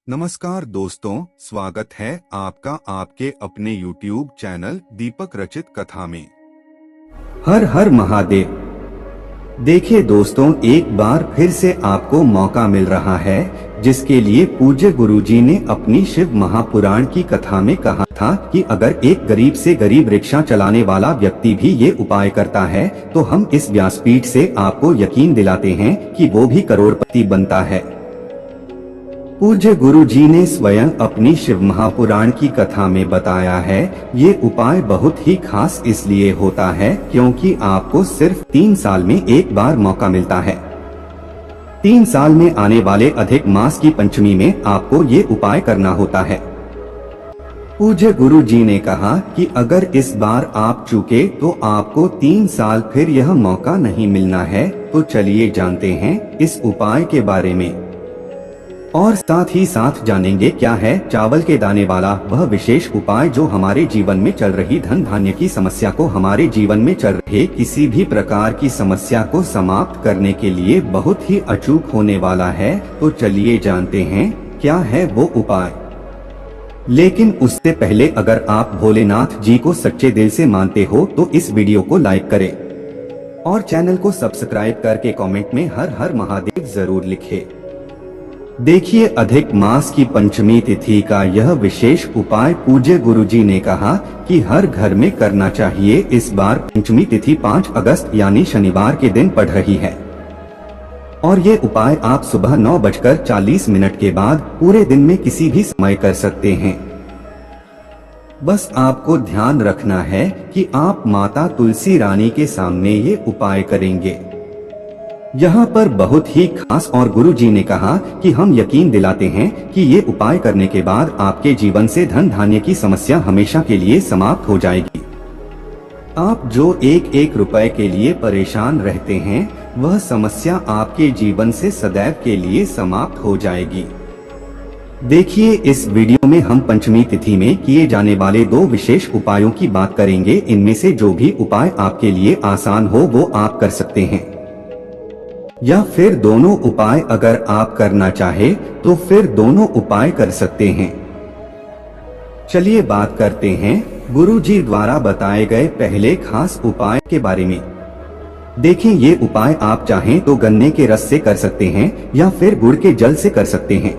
नमस्कार दोस्तों, स्वागत है आपका आपके अपने YouTube चैनल दीपक रचित कथा में। हर हर महादेव। देखिए दोस्तों, एक बार फिर से आपको मौका मिल रहा है जिसके लिए पूज्य गुरुजी ने अपनी शिव महापुराण की कथा में कहा था कि अगर एक गरीब से गरीब रिक्शा चलाने वाला व्यक्ति भी ये उपाय करता है तो हम इस व्यासपीठ से आपको यकीन दिलाते हैं कि वो भी करोड़पति बनता है। पूज्य गुरु जी ने स्वयं अपनी शिव महापुराण की कथा में बताया है, ये उपाय बहुत ही खास इसलिए होता है क्योंकि आपको सिर्फ 3 साल में एक बार मौका मिलता है। 3 साल में आने वाले अधिक मास की पंचमी में आपको ये उपाय करना होता है। पूज्य गुरु जी ने कहा कि अगर इस बार आप चूके तो आपको 3 साल फिर यह मौका नहीं मिलना है। तो चलिए जानते हैं इस उपाय के बारे में और साथ ही साथ जानेंगे क्या है चावल के दाने वाला वह विशेष उपाय जो हमारे जीवन में चल रही धन धान्य की समस्या को, हमारे जीवन में चल रहे किसी भी प्रकार की समस्या को समाप्त करने के लिए बहुत ही अचूक होने वाला है। तो चलिए जानते हैं क्या है वो उपाय। लेकिन उससे पहले अगर आप भोलेनाथ जी को सच्चे दिल से मानते हो तो इस वीडियो को लाइक करें और चैनल को सब्सक्राइब करके कमेंट में हर हर महादेव जरूर लिखें। देखिए, अधिक मास की पंचमी तिथि का यह विशेष उपाय पूज्य गुरुजी ने कहा कि हर घर में करना चाहिए। इस बार पंचमी तिथि 5 अगस्त यानी शनिवार के दिन पड़ रही है और ये उपाय आप सुबह 9:40 के बाद पूरे दिन में किसी भी समय कर सकते हैं। बस आपको ध्यान रखना है कि आप माता तुलसी रानी के सामने ये उपाय करेंगे। यहाँ पर बहुत ही खास और गुरु जी ने कहा कि हम यकीन दिलाते हैं कि ये उपाय करने के बाद आपके जीवन से धन धान्य की समस्या हमेशा के लिए समाप्त हो जाएगी। आप जो एक रुपए के लिए परेशान रहते हैं वह समस्या आपके जीवन से सदैव के लिए समाप्त हो जाएगी। देखिए, इस वीडियो में हम पंचमी तिथि में किए जाने वाले 2 विशेष उपायों की बात करेंगे। इनमें से जो भी उपाय आपके लिए आसान हो वो आप कर सकते हैं या फिर दोनों उपाय अगर आप करना चाहे तो फिर दोनों उपाय कर सकते हैं। चलिए बात करते हैं गुरु जी द्वारा बताए गए पहले खास उपाय के बारे में। देखें, ये उपाय आप चाहें तो गन्ने के रस से कर सकते हैं या फिर गुड़ के जल से कर सकते हैं।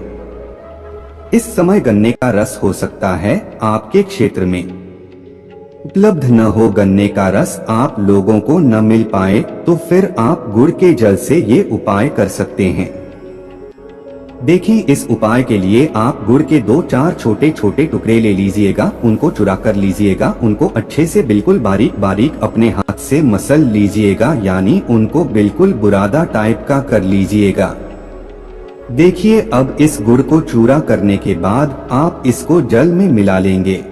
इस समय गन्ने का रस हो सकता है आपके क्षेत्र में उपलब्ध न हो, गन्ने का रस आप लोगों को न मिल पाए तो फिर आप गुड़ के जल से ये उपाय कर सकते हैं। देखें, इस उपाय के लिए आप गुड़ के 2-4 छोटे छोटे टुकड़े ले लीजिएगा, उनको चुरा कर लीजिएगा, उनको अच्छे से बिल्कुल बारीक बारीक अपने हाथ से मसल लीजिएगा, यानी उनको बिल्कुल बुरादा टाइप का कर लीजिएगा। देखिए, अब इस गुड़ को चूरा करने के बाद आप इसको जल में मिला लेंगे।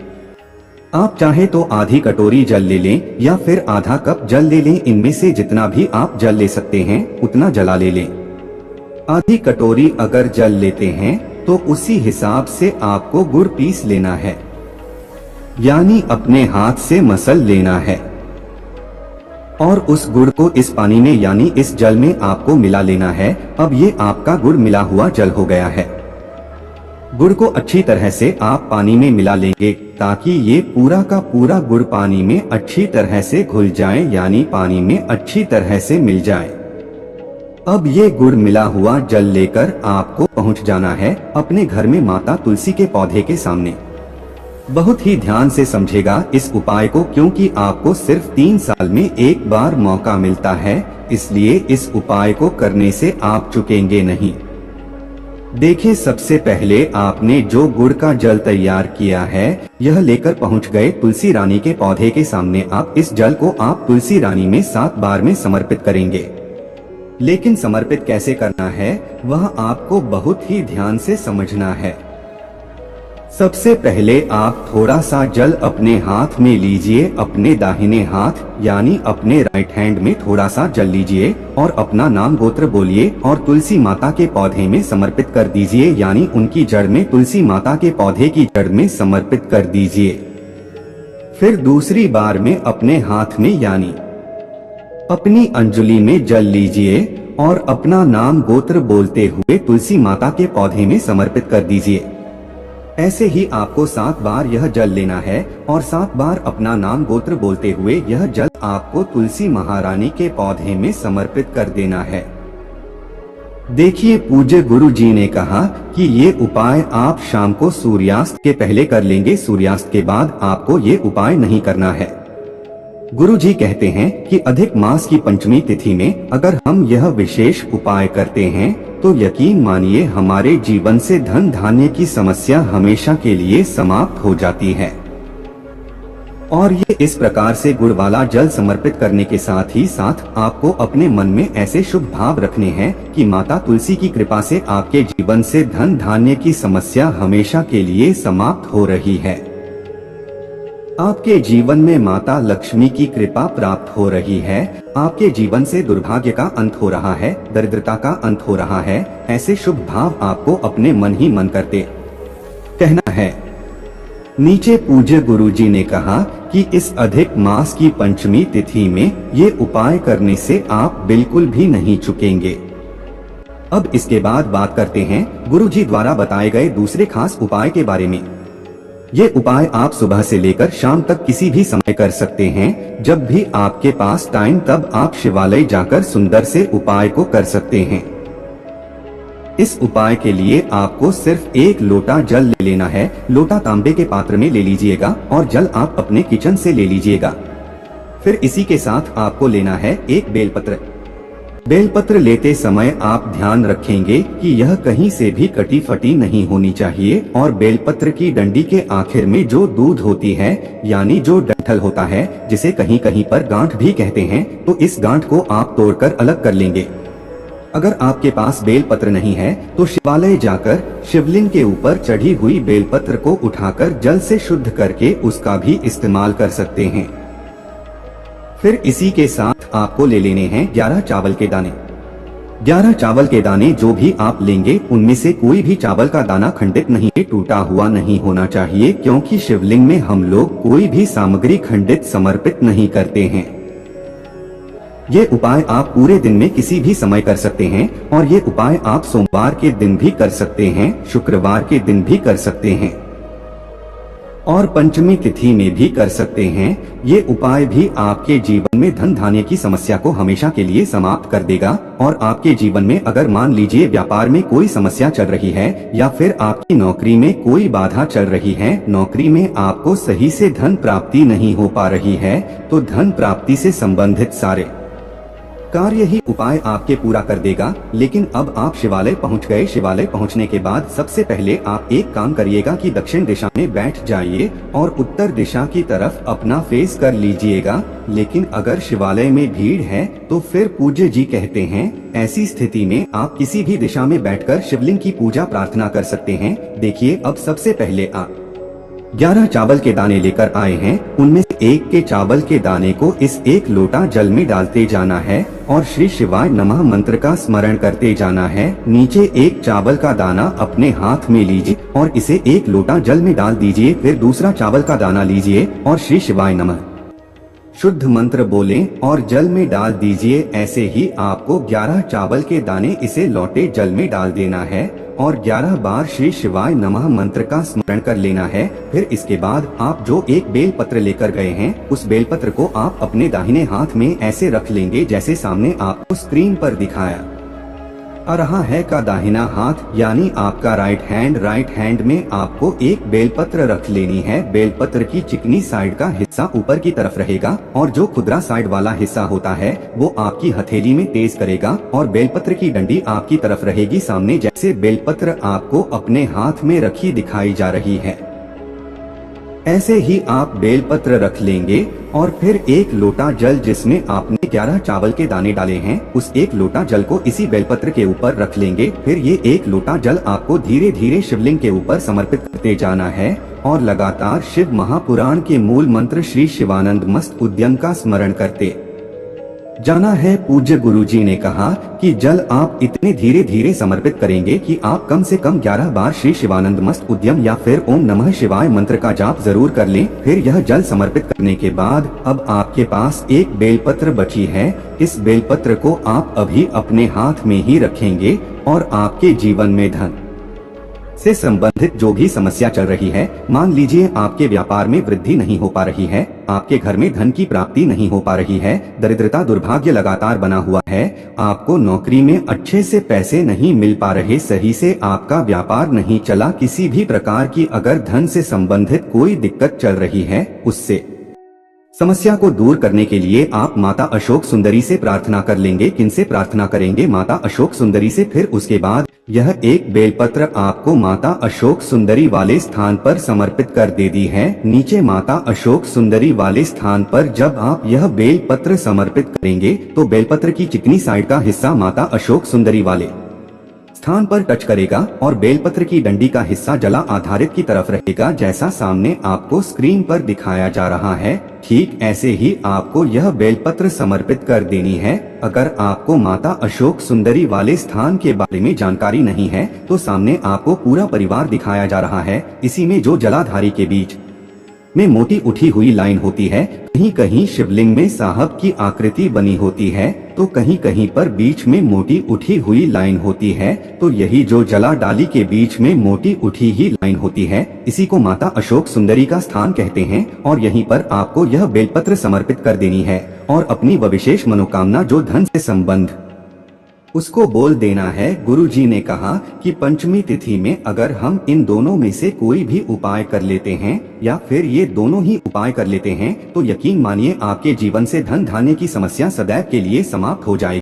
आप चाहे तो आधी कटोरी जल ले लें या फिर आधा कप जल ले लें। इनमें से जितना भी आप जल ले सकते हैं उतना जला ले लें। आधी कटोरी अगर जल लेते हैं तो उसी हिसाब से आपको गुड़ पीस लेना है, यानी अपने हाथ से मसल लेना है और उस गुड़ को इस पानी में यानी इस जल में आपको मिला लेना है। अब ये आपका गुड़ मिला हुआ जल हो गया है। गुड़ को अच्छी तरह से आप पानी में मिला लेंगे ताकि ये पूरा का पूरा गुड़ पानी में अच्छी तरह से घुल जाए, यानी पानी में अच्छी तरह से मिल जाए। अब ये गुड़ मिला हुआ जल लेकर आपको पहुंच जाना है अपने घर में माता तुलसी के पौधे के सामने। बहुत ही ध्यान से समझेगा इस उपाय को, क्योंकि आपको सिर्फ 3 साल में एक बार मौका मिलता है, इसलिए इस उपाय को करने से आप चूकेंगे नहीं। देखिए, सबसे पहले आपने जो गुड़ का जल तैयार किया है यह लेकर पहुंच गए तुलसी रानी के पौधे के सामने। आप इस जल को आप तुलसी रानी में 7 बार में समर्पित करेंगे। लेकिन समर्पित कैसे करना है वह आपको बहुत ही ध्यान से समझना है। सबसे पहले आप थोड़ा सा जल अपने हाथ में लीजिए, अपने दाहिने हाथ यानी अपने राइट हैंड में थोड़ा सा जल लीजिए और अपना नाम गोत्र बोलिए और तुलसी माता के पौधे में समर्पित कर दीजिए, यानी उनकी जड़ में, तुलसी माता के पौधे की जड़ में समर्पित कर दीजिए। फिर दूसरी बार में अपने हाथ में यानी अपनी अंजुली में जल लीजिए और अपना नाम गोत्र बोलते हुए तुलसी माता के पौधे में समर्पित कर दीजिए। ऐसे ही आपको 7 बार यह जल लेना है और 7 बार अपना नाम गोत्र बोलते हुए यह जल आपको तुलसी महारानी के पौधे में समर्पित कर देना है। देखिए, पूज्य गुरु जी ने कहा कि ये उपाय आप शाम को सूर्यास्त के पहले कर लेंगे, सूर्यास्त के बाद आपको ये उपाय नहीं करना है। गुरु जी कहते हैं कि अधिक मास की पंचमी तिथि में अगर हम यह विशेष उपाय करते हैं तो यकीन मानिए हमारे जीवन से धन धान्य की समस्या हमेशा के लिए समाप्त हो जाती है। और ये इस प्रकार से गुड़ वाला जल समर्पित करने के साथ ही साथ आपको अपने मन में ऐसे शुभ भाव रखने हैं कि माता तुलसी की कृपा से आपके जीवन से धन धान्य की समस्या हमेशा के लिए समाप्त हो रही है। आपके जीवन में माता लक्ष्मी की कृपा प्राप्त हो रही है। आपके जीवन से दुर्भाग्य का अंत हो रहा है, दरिद्रता का अंत हो रहा है। ऐसे शुभ भाव आपको अपने मन ही मन करते कहना है। नीचे पूज्य गुरु जी ने कहा कि इस अधिक मास की पंचमी तिथि में ये उपाय करने से आप बिल्कुल भी नहीं चूकेंगे। अब इसके बाद बात करते हैं गुरु जी द्वारा बताए गए दूसरे खास उपाय के बारे में। ये उपाय आप सुबह से लेकर शाम तक किसी भी समय कर सकते हैं। जब भी आपके पास टाइम तब आप शिवालय जाकर सुंदर से उपाय को कर सकते हैं। इस उपाय के लिए आपको सिर्फ 1 लोटा जल ले लेना है। लोटा तांबे के पात्र में ले लीजिएगा और जल आप अपने किचन से ले लीजिएगा। फिर इसी के साथ आपको लेना है 1 बेलपत्र। बेलपत्र लेते समय आप ध्यान रखेंगे कि यह कहीं से भी कटी फटी नहीं होनी चाहिए और बेलपत्र की डंडी के आखिर में जो दूध होती है यानी जो डंठल होता है, जिसे कहीं कहीं पर गांठ भी कहते हैं, तो इस गांठ को आप तोड़कर अलग कर लेंगे। अगर आपके पास बेलपत्र नहीं है तो शिवालय जाकर शिवलिंग के ऊपर चढ़ी हुई बेलपत्र को उठाकर जल से शुद्ध करके उसका भी इस्तेमाल कर सकते हैं। फिर इसी के साथ आपको ले लेने हैं 11 चावल के दाने। 11 चावल के दाने जो भी आप लेंगे उनमें से कोई भी चावल का दाना खंडित नहीं, टूटा हुआ नहीं होना चाहिए, क्योंकि शिवलिंग में हम लोग कोई भी सामग्री खंडित समर्पित नहीं करते हैं। ये उपाय आप पूरे दिन में किसी भी समय कर सकते हैं और ये उपाय आप सोमवार के दिन भी कर सकते हैं, शुक्रवार के दिन भी कर सकते हैं और पंचमी तिथि में भी कर सकते हैं। ये उपाय भी आपके जीवन में धन धान्य की समस्या को हमेशा के लिए समाप्त कर देगा। और आपके जीवन में अगर मान लीजिए व्यापार में कोई समस्या चल रही है या फिर आपकी नौकरी में कोई बाधा चल रही है, नौकरी में आपको सही से धन प्राप्ति नहीं हो पा रही है, तो धन प्राप्ति से संबंधित सारे कार्य ही उपाय आपके पूरा कर देगा। लेकिन अब आप शिवालय पहुंच गए। शिवालय पहुंचने के बाद सबसे पहले आप एक काम करिएगा कि दक्षिण दिशा में बैठ जाइए और उत्तर दिशा की तरफ अपना फेस कर लीजिएगा। लेकिन अगर शिवालय में भीड़ है तो फिर पूज्य जी कहते हैं ऐसी स्थिति में आप किसी भी दिशा में बैठकर शिवलिंग की पूजा प्रार्थना कर सकते हैं। देखिए, अब सबसे पहले आप 11 चावल के दाने लेकर आए हैं। उनमें से 1 के चावल के दाने को इस 1 लोटा जल में डालते जाना है और श्री शिवाय नमः मंत्र का स्मरण करते जाना है। नीचे 1 चावल का दाना अपने हाथ में लीजिए और इसे 1 लोटा जल में डाल दीजिए। फिर दूसरा चावल का दाना लीजिए और श्री शिवाय नमः शुद्ध मंत्र बोलें और जल में डाल दीजिए। ऐसे ही आपको 11 चावल के दाने इसे लौटे जल में डाल देना है और 11 बार श्री शिवाय नमः मंत्र का स्मरण कर लेना है। फिर इसके बाद आप जो 1 बेलपत्र लेकर गए हैं उस बेलपत्र को आप अपने दाहिने हाथ में ऐसे रख लेंगे जैसे सामने आपको स्क्रीन पर दिखाया आ रहा है का दाहिना हाथ यानी आपका राइट हैंड में आपको 1 बेलपत्र रख लेनी है। बेलपत्र की चिकनी साइड का हिस्सा ऊपर की तरफ रहेगा और जो खुदरा साइड वाला हिस्सा होता है वो आपकी हथेली में तेज करेगा और बेलपत्र की डंडी आपकी तरफ रहेगी सामने, जैसे बेलपत्र आपको अपने हाथ में रखी दिखाई जा रही है। ऐसे ही आप बेलपत्र रख लेंगे और फिर 1 लोटा जल जिसमें आपने 11 चावल के दाने डाले हैं उस 1 लोटा जल को इसी बेलपत्र के ऊपर रख लेंगे। फिर ये 1 लोटा जल आपको धीरे धीरे शिवलिंग के ऊपर समर्पित करते जाना है और लगातार शिव महापुराण के मूल मंत्र श्री शिवानंद मस्त उद्यम का स्मरण करते जाना है। पूज्य गुरुजी ने कहा कि जल आप इतने धीरे धीरे समर्पित करेंगे कि आप कम से कम 11 बार श्री शिवानंद मस्त उद्यम या फिर ओम नमः शिवाय मंत्र का जाप जरूर कर लें। फिर यह जल समर्पित करने के बाद अब आपके पास एक बेलपत्र बची है। इस बेलपत्र को आप अभी अपने हाथ में ही रखेंगे और आपके जीवन में धन से संबंधित जो भी समस्या चल रही है, मान लीजिए आपके व्यापार में वृद्धि नहीं हो पा रही है, आपके घर में धन की प्राप्ति नहीं हो पा रही है, दरिद्रता दुर्भाग्य लगातार बना हुआ है, आपको नौकरी में अच्छे से पैसे नहीं मिल पा रहे, सही से आपका व्यापार नहीं चला, किसी भी प्रकार की अगर धन से संबंधित कोई दिक्कत चल रही है, उससे समस्या को दूर करने के लिए आप माता अशोक सुंदरी से प्रार्थना कर लेंगे। किनसे प्रार्थना करेंगे? माता अशोक सुंदरी से। फिर उसके बाद यह एक बेलपत्र आपको माता अशोक सुंदरी वाले स्थान पर समर्पित कर दे दी है। नीचे माता अशोक सुंदरी वाले स्थान पर जब आप यह बेलपत्र समर्पित करेंगे तो बेलपत्र की चिकनी साइड का हिस्सा माता अशोक सुंदरी वाले स्थान पर टच करेगा और बेलपत्र की डंडी का हिस्सा जला आधारित की तरफ रहेगा, जैसा सामने आपको स्क्रीन पर दिखाया जा रहा है। ठीक ऐसे ही आपको यह बेलपत्र समर्पित कर देनी है। अगर आपको माता अशोक सुंदरी वाले स्थान के बारे में जानकारी नहीं है तो सामने आपको पूरा परिवार दिखाया जा रहा है। इसी में जो जलाधारी के बीच में मोटी उठी हुई लाइन होती है, कहीं कहीं शिवलिंग में साहब की आकृति बनी होती है तो कहीं कहीं पर बीच में मोटी उठी हुई लाइन होती है, तो यही जो जला डाली के बीच में मोटी उठी ही लाइन होती है, इसी को माता अशोक सुंदरी का स्थान कहते हैं। और यहीं पर आपको यह बेलपत्र समर्पित कर देनी है और अपनी वह विशेष मनोकामना जो धन से संबंध उसको बोल देना है। गुरुजी ने कहा कि पंचमी तिथि में अगर हम इन दोनों में से कोई भी उपाय कर लेते हैं या फिर ये दोनों ही उपाय कर लेते हैं तो यकीन मानिए आपके जीवन से धन धान्य की समस्या सदैव के लिए समाप्त हो जाएगी।